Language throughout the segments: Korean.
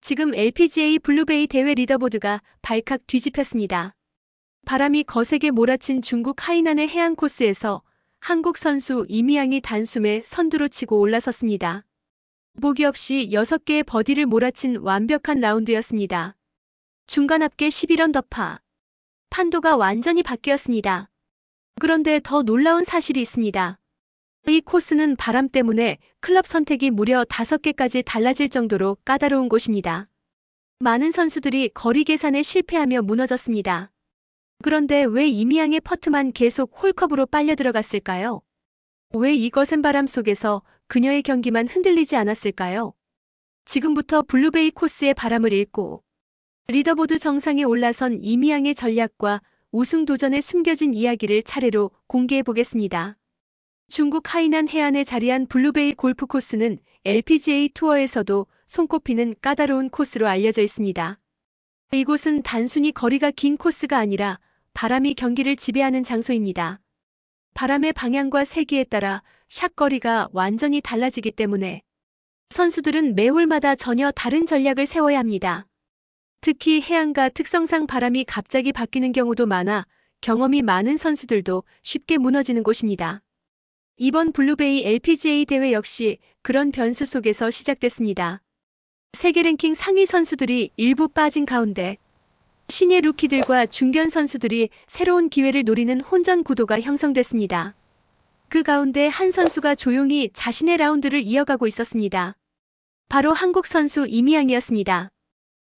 지금 LPGA 블루베이 대회 리더보드가 발칵 뒤집혔습니다. 바람이 거세게 몰아친 중국 하이난의 해안 코스에서 한국 선수 이미양이 단숨에 선두로 치고 올라섰습니다. 보기 없이 6개의 버디를 몰아친 완벽한 라운드였습니다. 중간 합계 11언더파. 판도가 완전히 바뀌었습니다. 그런데 더 놀라운 사실이 있습니다. 이 코스는 바람 때문에 클럽 선택이 무려 5개까지 달라질 정도로 까다로운 곳입니다. 많은 선수들이 거리 계산에 실패하며 무너졌습니다. 그런데 왜 이미양의 퍼트만 계속 홀컵으로 빨려 들어갔을까요? 왜 이 거센 바람 속에서 그녀의 경기만 흔들리지 않았을까요? 지금부터 블루베이 코스의 바람을 읽고 리더보드 정상에 올라선 이미양의 전략과 우승 도전에 숨겨진 이야기를 차례로 공개해 보겠습니다. 중국 하이난 해안에 자리한 블루베이 골프 코스는 LPGA 투어에서도 손꼽히는 까다로운 코스로 알려져 있습니다. 이곳은 단순히 거리가 긴 코스가 아니라 바람이 경기를 지배하는 장소입니다. 바람의 방향과 세기에 따라 샷 거리가 완전히 달라지기 때문에 선수들은 매 홀마다 전혀 다른 전략을 세워야 합니다. 특히 해안가 특성상 바람이 갑자기 바뀌는 경우도 많아 경험이 많은 선수들도 쉽게 무너지는 곳입니다. 이번 블루베이 LPGA 대회 역시 그런 변수 속에서 시작됐습니다. 세계 랭킹 상위 선수들이 일부 빠진 가운데 신예 루키들과 중견 선수들이 새로운 기회를 노리는 혼전 구도가 형성됐습니다. 그 가운데 한 선수가 조용히 자신의 라운드를 이어가고 있었습니다. 바로 한국 선수 이미양이었습니다.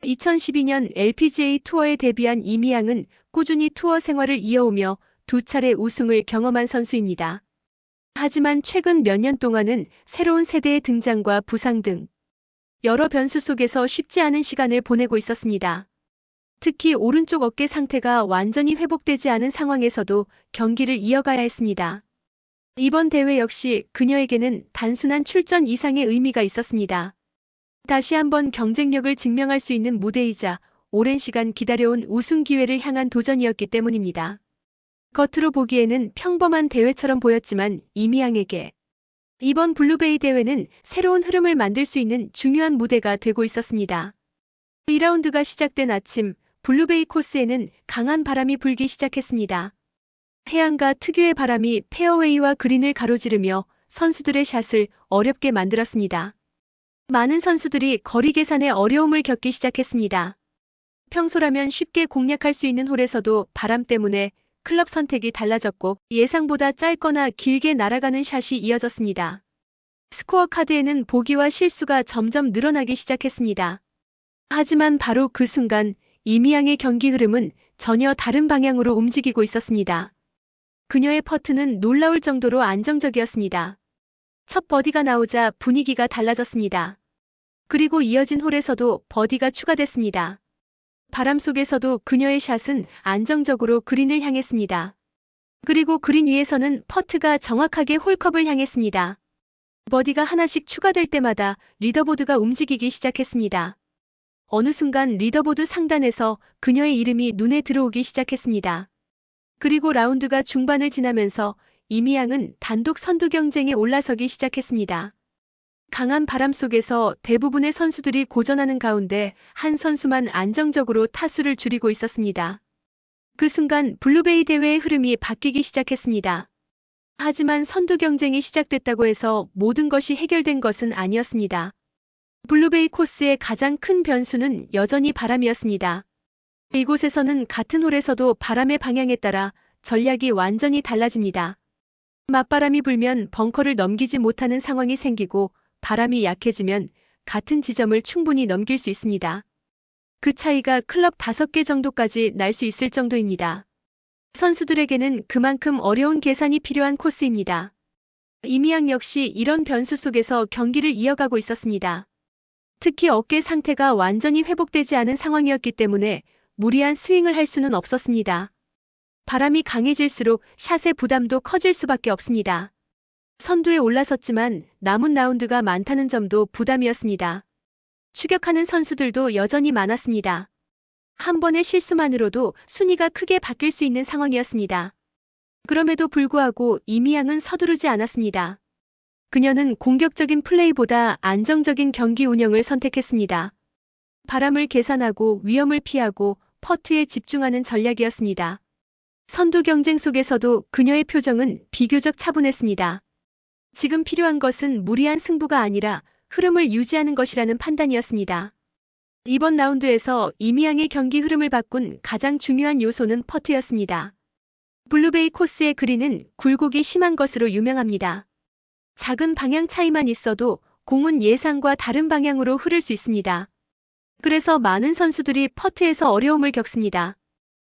2012년 LPGA 투어에 데뷔한 이미양은 꾸준히 투어 생활을 이어오며 2차례 우승을 경험한 선수입니다. 하지만 최근 몇 년 동안은 새로운 세대의 등장과 부상 등 여러 변수 속에서 쉽지 않은 시간을 보내고 있었습니다. 특히 오른쪽 어깨 상태가 완전히 회복되지 않은 상황에서도 경기를 이어가야 했습니다. 이번 대회 역시 그녀에게는 단순한 출전 이상의 의미가 있었습니다. 다시 한번 경쟁력을 증명할 수 있는 무대이자 오랜 시간 기다려온 우승 기회를 향한 도전이었기 때문입니다. 겉으로 보기에는 평범한 대회처럼 보였지만 이미양에게 이번 블루베이 대회는 새로운 흐름을 만들 수 있는 중요한 무대가 되고 있었습니다. 2라운드가 시작된 아침, 블루베이 코스에는 강한 바람이 불기 시작했습니다. 해안가 특유의 바람이 페어웨이와 그린을 가로지르며 선수들의 샷을 어렵게 만들었습니다. 많은 선수들이 거리 계산에 어려움을 겪기 시작했습니다. 평소라면 쉽게 공략할 수 있는 홀에서도 바람 때문에 클럽 선택이 달라졌고 예상보다 짧거나 길게 날아가는 샷이 이어졌습니다. 스코어 카드에는 보기와 실수가 점점 늘어나기 시작했습니다. 하지만 바로 그 순간 이미양의 경기 흐름은 전혀 다른 방향으로 움직이고 있었습니다. 그녀의 퍼트는 놀라울 정도로 안정적이었습니다. 첫 버디가 나오자 분위기가 달라졌습니다. 그리고 이어진 홀에서도 버디가 추가됐습니다. 바람 속에서도 그녀의 샷은 안정적으로 그린을 향했습니다. 그리고 그린 위에서는 퍼트가 정확하게 홀컵을 향했습니다. 버디가 하나씩 추가될 때마다 리더보드가 움직이기 시작했습니다. 어느 순간 리더보드 상단에서 그녀의 이름이 눈에 들어오기 시작했습니다. 그리고 라운드가 중반을 지나면서 이미양은 단독 선두 경쟁에 올라서기 시작했습니다. 강한 바람 속에서 대부분의 선수들이 고전하는 가운데 한 선수만 안정적으로 타수를 줄이고 있었습니다. 그 순간 블루베이 대회의 흐름이 바뀌기 시작했습니다. 하지만 선두 경쟁이 시작됐다고 해서 모든 것이 해결된 것은 아니었습니다. 블루베이 코스의 가장 큰 변수는 여전히 바람이었습니다. 이곳에서는 같은 홀에서도 바람의 방향에 따라 전략이 완전히 달라집니다. 맞바람이 불면 벙커를 넘기지 못하는 상황이 생기고 바람이 약해지면 같은 지점을 충분히 넘길 수 있습니다. 그 차이가 클럽 5개 정도까지 날 수 있을 정도입니다. 선수들에게는 그만큼 어려운 계산이 필요한 코스입니다. 이미양 역시 이런 변수 속에서 경기를 이어가고 있었습니다. 특히 어깨 상태가 완전히 회복되지 않은 상황이었기 때문에 무리한 스윙을 할 수는 없었습니다. 바람이 강해질수록 샷의 부담도 커질 수밖에 없습니다. 선두에 올라섰지만 남은 라운드가 많다는 점도 부담이었습니다. 추격하는 선수들도 여전히 많았습니다. 한 번의 실수만으로도 순위가 크게 바뀔 수 있는 상황이었습니다. 그럼에도 불구하고 이미양은 서두르지 않았습니다. 그녀는 공격적인 플레이보다 안정적인 경기 운영을 선택했습니다. 바람을 계산하고 위험을 피하고 퍼트에 집중하는 전략이었습니다. 선두 경쟁 속에서도 그녀의 표정은 비교적 차분했습니다. 지금 필요한 것은 무리한 승부가 아니라 흐름을 유지하는 것이라는 판단이었습니다. 이번 라운드에서 이미양의 경기 흐름을 바꾼 가장 중요한 요소는 퍼트였습니다. 블루베이 코스의 그린은 굴곡이 심한 것으로 유명합니다. 작은 방향 차이만 있어도 공은 예상과 다른 방향으로 흐를 수 있습니다. 그래서 많은 선수들이 퍼트에서 어려움을 겪습니다.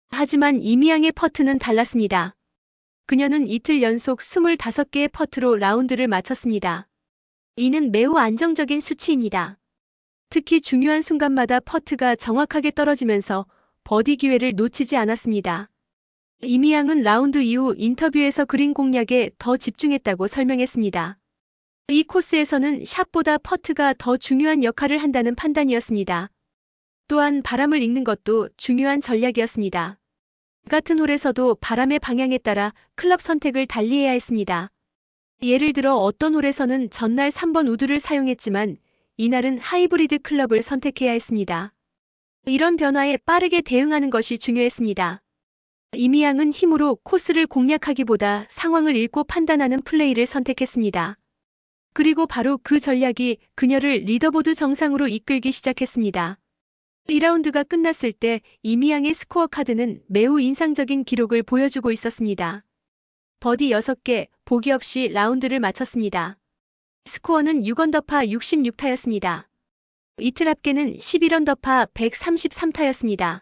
하지만 이미양의 퍼트는 달랐습니다. 그녀는 이틀 연속 25개의 퍼트로 라운드를 마쳤습니다. 이는 매우 안정적인 수치입니다. 특히 중요한 순간마다 퍼트가 정확하게 떨어지면서 버디 기회를 놓치지 않았습니다. 이미양은 라운드 이후 인터뷰에서 그린 공략에 더 집중했다고 설명했습니다. 이 코스에서는 샷보다 퍼트가 더 중요한 역할을 한다는 판단이었습니다. 또한 바람을 읽는 것도 중요한 전략이었습니다. 같은 홀에서도 바람의 방향에 따라 클럽 선택을 달리해야 했습니다. 예를 들어 어떤 홀에서는 전날 3번 우드를 사용했지만 이날은 하이브리드 클럽을 선택해야 했습니다. 이런 변화에 빠르게 대응하는 것이 중요했습니다. 이미양은 힘으로 코스를 공략하기보다 상황을 읽고 판단하는 플레이를 선택했습니다. 그리고 바로 그 전략이 그녀를 리더보드 정상으로 이끌기 시작했습니다. 2라운드가 끝났을 때 이미양의 스코어 카드는 매우 인상적인 기록을 보여주고 있었습니다. 버디 6개, 보기 없이 라운드를 마쳤습니다. 스코어는 6언더파 66타였습니다. 이틀 앞께는 11언더파 133타였습니다.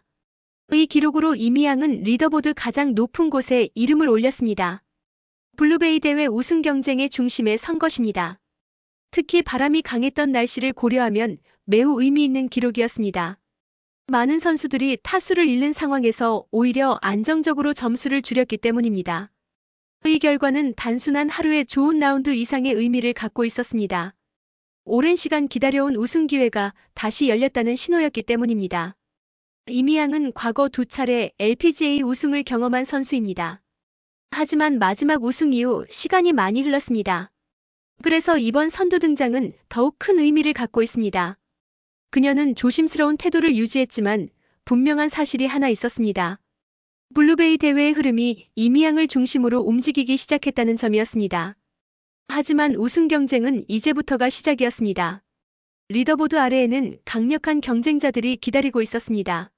이 기록으로 이미양은 리더보드 가장 높은 곳에 이름을 올렸습니다. 블루베이 대회 우승 경쟁의 중심에 선 것입니다. 특히 바람이 강했던 날씨를 고려하면 매우 의미 있는 기록이었습니다. 많은 선수들이 타수를 잃는 상황에서 오히려 안정적으로 점수를 줄였기 때문입니다. 이 결과는 단순한 하루의 좋은 라운드 이상의 의미를 갖고 있었습니다. 오랜 시간 기다려온 우승 기회가 다시 열렸다는 신호였기 때문입니다. 이미양은 과거 2차례 LPGA 우승을 경험한 선수입니다. 하지만 마지막 우승 이후 시간이 많이 흘렀습니다. 그래서 이번 선두 등장은 더욱 큰 의미를 갖고 있습니다. 그녀는 조심스러운 태도를 유지했지만 분명한 사실이 하나 있었습니다. 블루베이 대회의 흐름이 이미양을 중심으로 움직이기 시작했다는 점이었습니다. 하지만 우승 경쟁은 이제부터가 시작이었습니다. 리더보드 아래에는 강력한 경쟁자들이 기다리고 있었습니다.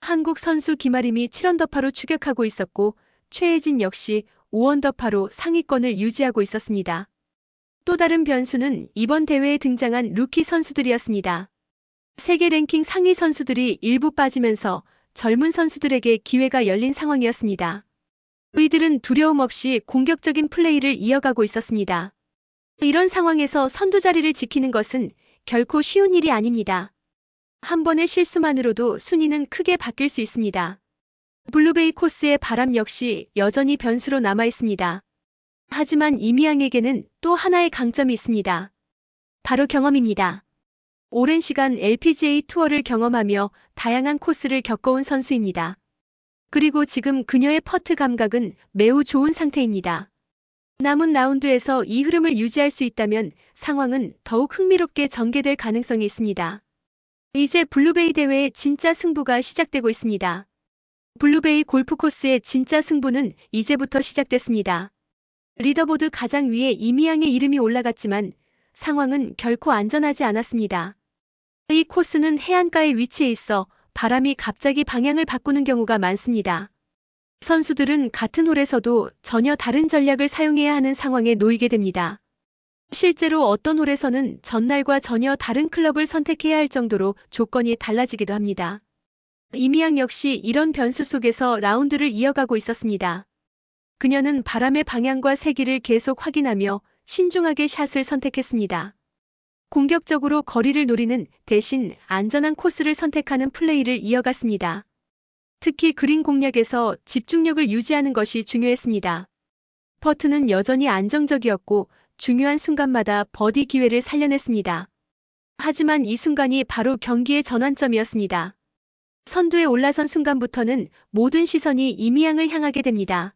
한국 선수 김아림이 7언더파로 추격하고 있었고 최혜진 역시 5언더파로 상위권을 유지하고 있었습니다. 또 다른 변수는 이번 대회에 등장한 루키 선수들이었습니다. 세계 랭킹 상위 선수들이 일부 빠지면서 젊은 선수들에게 기회가 열린 상황이었습니다. 이들은 두려움 없이 공격적인 플레이를 이어가고 있었습니다. 이런 상황에서 선두 자리를 지키는 것은 결코 쉬운 일이 아닙니다. 한 번의 실수만으로도 순위는 크게 바뀔 수 있습니다. 블루베이 코스의 바람 역시 여전히 변수로 남아 있습니다. 하지만 이미양에게는 또 하나의 강점이 있습니다. 바로 경험입니다. 오랜 시간 LPGA 투어를 경험하며 다양한 코스를 겪어온 선수입니다. 그리고 지금 그녀의 퍼트 감각은 매우 좋은 상태입니다. 남은 라운드에서 이 흐름을 유지할 수 있다면 상황은 더욱 흥미롭게 전개될 가능성이 있습니다. 이제 블루베이 대회의 진짜 승부가 시작되고 있습니다. 블루베이 골프 코스의 진짜 승부는 이제부터 시작됐습니다. 리더보드 가장 위에 이미양의 이름이 올라갔지만 상황은 결코 안전하지 않았습니다. 이 코스는 해안가에 위치해 있어 바람이 갑자기 방향을 바꾸는 경우가 많습니다. 선수들은 같은 홀에서도 전혀 다른 전략을 사용해야 하는 상황에 놓이게 됩니다. 실제로 어떤 홀에서는 전날과 전혀 다른 클럽을 선택해야 할 정도로 조건이 달라지기도 합니다. 이미양 역시 이런 변수 속에서 라운드를 이어가고 있었습니다. 그녀는 바람의 방향과 세기를 계속 확인하며 신중하게 샷을 선택했습니다. 공격적으로 거리를 노리는 대신 안전한 코스를 선택하는 플레이를 이어갔습니다. 특히 그린 공략에서 집중력을 유지하는 것이 중요했습니다. 퍼트는 여전히 안정적이었고 중요한 순간마다 버디 기회를 살려냈습니다. 하지만 이 순간이 바로 경기의 전환점이었습니다. 선두에 올라선 순간부터는 모든 시선이 이미양을 향하게 됩니다.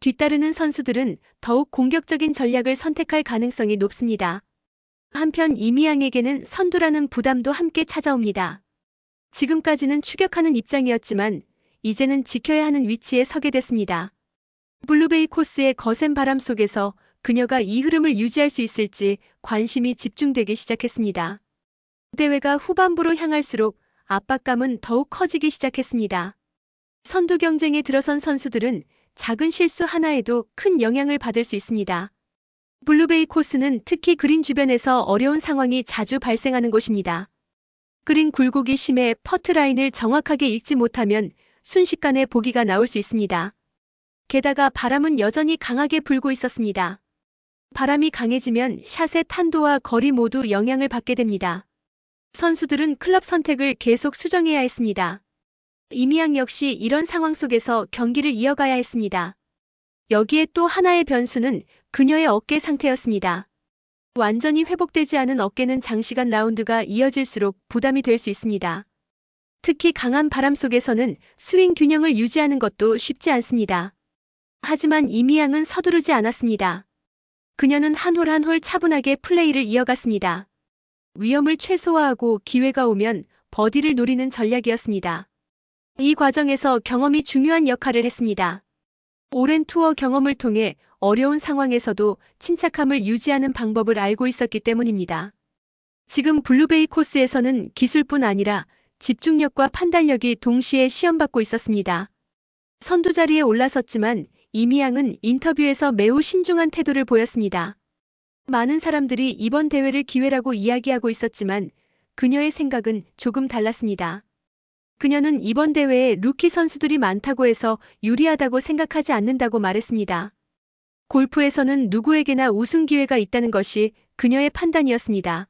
뒤따르는 선수들은 더욱 공격적인 전략을 선택할 가능성이 높습니다. 한편 이미양에게는 선두라는 부담도 함께 찾아옵니다. 지금까지는 추격하는 입장이었지만 이제는 지켜야 하는 위치에 서게 됐습니다. 블루베이 코스의 거센 바람 속에서 그녀가 이 흐름을 유지할 수 있을지 관심이 집중되기 시작했습니다. 대회가 후반부로 향할수록 압박감은 더욱 커지기 시작했습니다. 선두 경쟁에 들어선 선수들은 작은 실수 하나에도 큰 영향을 받을 수 있습니다. 블루베이 코스는 특히 그린 주변에서 어려운 상황이 자주 발생하는 곳입니다. 그린 굴곡이 심해 퍼트 라인을 정확하게 읽지 못하면 순식간에 보기가 나올 수 있습니다. 게다가 바람은 여전히 강하게 불고 있었습니다. 바람이 강해지면 샷의 탄도와 거리 모두 영향을 받게 됩니다. 선수들은 클럽 선택을 계속 수정해야 했습니다. 이미양 역시 이런 상황 속에서 경기를 이어가야 했습니다. 여기에 또 하나의 변수는 그녀의 어깨 상태였습니다. 완전히 회복되지 않은 어깨는 장시간 라운드가 이어질수록 부담이 될 수 있습니다. 특히 강한 바람 속에서는 스윙 균형을 유지하는 것도 쉽지 않습니다. 하지만 이미양은 서두르지 않았습니다. 그녀는 한 홀 한 홀 차분하게 플레이를 이어갔습니다. 위험을 최소화하고 기회가 오면 버디를 노리는 전략이었습니다. 이 과정에서 경험이 중요한 역할을 했습니다. 오랜 투어 경험을 통해 어려운 상황에서도 침착함을 유지하는 방법을 알고 있었기 때문입니다. 지금 블루베이 코스에서는 기술뿐 아니라 집중력과 판단력이 동시에 시험받고 있었습니다. 선두 자리에 올라섰지만 이미양은 인터뷰에서 매우 신중한 태도를 보였습니다. 많은 사람들이 이번 대회를 기회라고 이야기하고 있었지만 그녀의 생각은 조금 달랐습니다. 그녀는 이번 대회에 루키 선수들이 많다고 해서 유리하다고 생각하지 않는다고 말했습니다. 골프에서는 누구에게나 우승 기회가 있다는 것이 그녀의 판단이었습니다.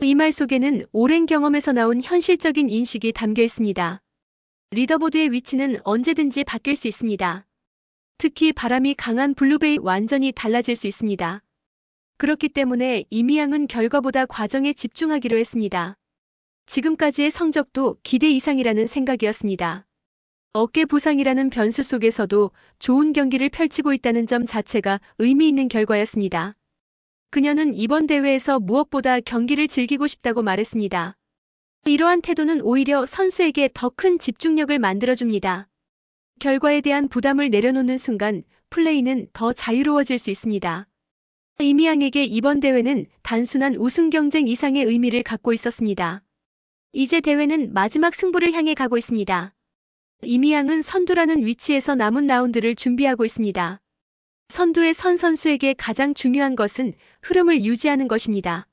이 말 속에는 오랜 경험에서 나온 현실적인 인식이 담겨 있습니다. 리더보드의 위치는 언제든지 바뀔 수 있습니다. 특히 바람이 강한 블루베이 완전히 달라질 수 있습니다. 그렇기 때문에 이미양은 결과보다 과정에 집중하기로 했습니다. 지금까지의 성적도 기대 이상이라는 생각이었습니다. 어깨 부상이라는 변수 속에서도 좋은 경기를 펼치고 있다는 점 자체가 의미 있는 결과였습니다. 그녀는 이번 대회에서 무엇보다 경기를 즐기고 싶다고 말했습니다. 이러한 태도는 오히려 선수에게 더 큰 집중력을 만들어줍니다. 결과에 대한 부담을 내려놓는 순간 플레이는 더 자유로워질 수 있습니다. 이미양에게 이번 대회는 단순한 우승 경쟁 이상의 의미를 갖고 있었습니다. 이제 대회는 마지막 승부를 향해 가고 있습니다. 이미양은 선두라는 위치에서 남은 라운드를 준비하고 있습니다. 선두의 선 선수에게 가장 중요한 것은 흐름을 유지하는 것입니다.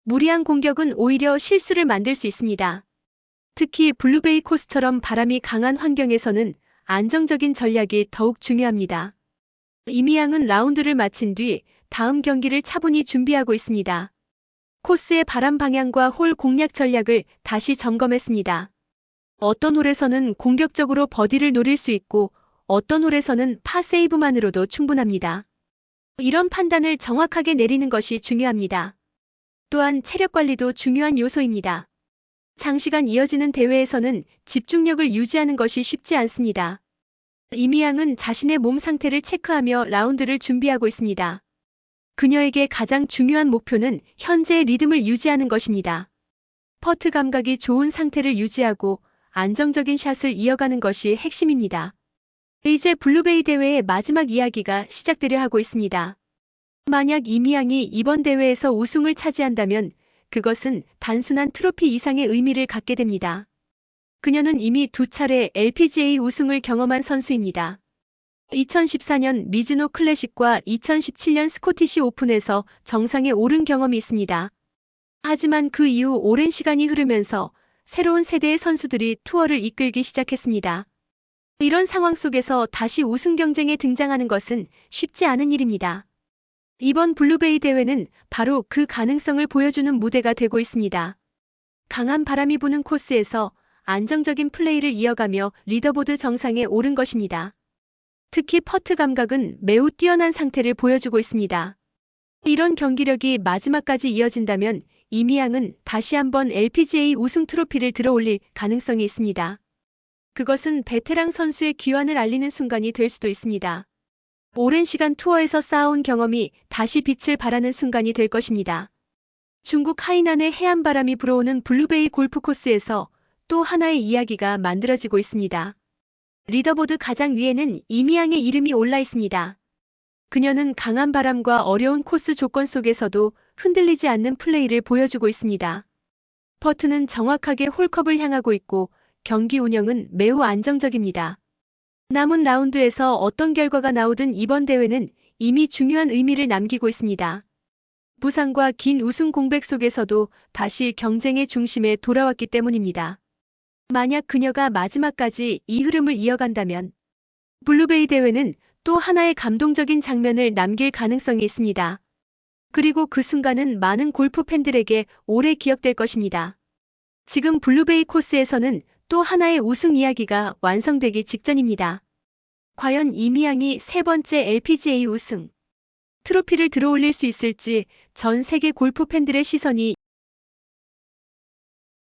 무리한 공격은 오히려 실수를 만들 수 있습니다. 특히 블루베이 코스처럼 바람이 강한 환경에서는 안정적인 전략이 더욱 중요합니다. 이미양은 라운드를 마친 뒤 다음 경기를 차분히 준비하고 있습니다. 코스의 바람 방향과 홀 공략 전략을 다시 점검했습니다. 어떤 홀에서는 공격적으로 버디를 노릴 수 있고 어떤 홀에서는 파 세이브만으로도 충분합니다. 이런 판단을 정확하게 내리는 것이 중요합니다. 또한 체력 관리도 중요한 요소입니다. 장시간 이어지는 대회에서는 집중력을 유지하는 것이 쉽지 않습니다. 이미양은 자신의 몸 상태를 체크하며 라운드를 준비하고 있습니다. 그녀에게 가장 중요한 목표는 현재의 리듬을 유지하는 것입니다. 퍼트 감각이 좋은 상태를 유지하고 안정적인 샷을 이어가는 것이 핵심입니다. 이제 블루베이 대회의 마지막 이야기가 시작되려 하고 있습니다. 만약 이미양이 이번 대회에서 우승을 차지한다면 그것은 단순한 트로피 이상의 의미를 갖게 됩니다. 그녀는 이미 2차례 LPGA 우승을 경험한 선수입니다. 2014년 미즈노 클래식과 2017년 스코티시 오픈에서 정상에 오른 경험이 있습니다. 하지만 그 이후 오랜 시간이 흐르면서 새로운 세대의 선수들이 투어를 이끌기 시작했습니다. 이런 상황 속에서 다시 우승 경쟁에 등장하는 것은 쉽지 않은 일입니다. 이번 블루베이 대회는 바로 그 가능성을 보여주는 무대가 되고 있습니다. 강한 바람이 부는 코스에서 안정적인 플레이를 이어가며 리더보드 정상에 오른 것입니다. 특히 퍼트 감각은 매우 뛰어난 상태를 보여주고 있습니다. 이런 경기력이 마지막까지 이어진다면 이미양은 다시 한번 LPGA 우승 트로피를 들어올릴 가능성이 있습니다. 그것은 베테랑 선수의 귀환을 알리는 순간이 될 수도 있습니다. 오랜 시간 투어에서 쌓아온 경험이 다시 빛을 발하는 순간이 될 것입니다. 중국 하이난의 해안바람이 불어오는 블루베이 골프 코스에서 또 하나의 이야기가 만들어지고 있습니다. 리더보드 가장 위에는 이미양의 이름이 올라 있습니다. 그녀는 강한 바람과 어려운 코스 조건 속에서도 흔들리지 않는 플레이를 보여주고 있습니다. 퍼트는 정확하게 홀컵을 향하고 있고 경기 운영은 매우 안정적입니다. 남은 라운드에서 어떤 결과가 나오든 이번 대회는 이미 중요한 의미를 남기고 있습니다. 부상과 긴 우승 공백 속에서도 다시 경쟁의 중심에 돌아왔기 때문입니다. 만약 그녀가 마지막까지 이 흐름을 이어간다면 블루베이 대회는 또 하나의 감동적인 장면을 남길 가능성이 있습니다. 그리고 그 순간은 많은 골프 팬들에게 오래 기억될 것입니다. 지금 블루베이 코스에서는 또 하나의 우승 이야기가 완성되기 직전입니다. 과연 이미양이 세 번째 LPGA 우승 트로피를 들어올릴 수 있을지 전 세계 골프 팬들의 시선이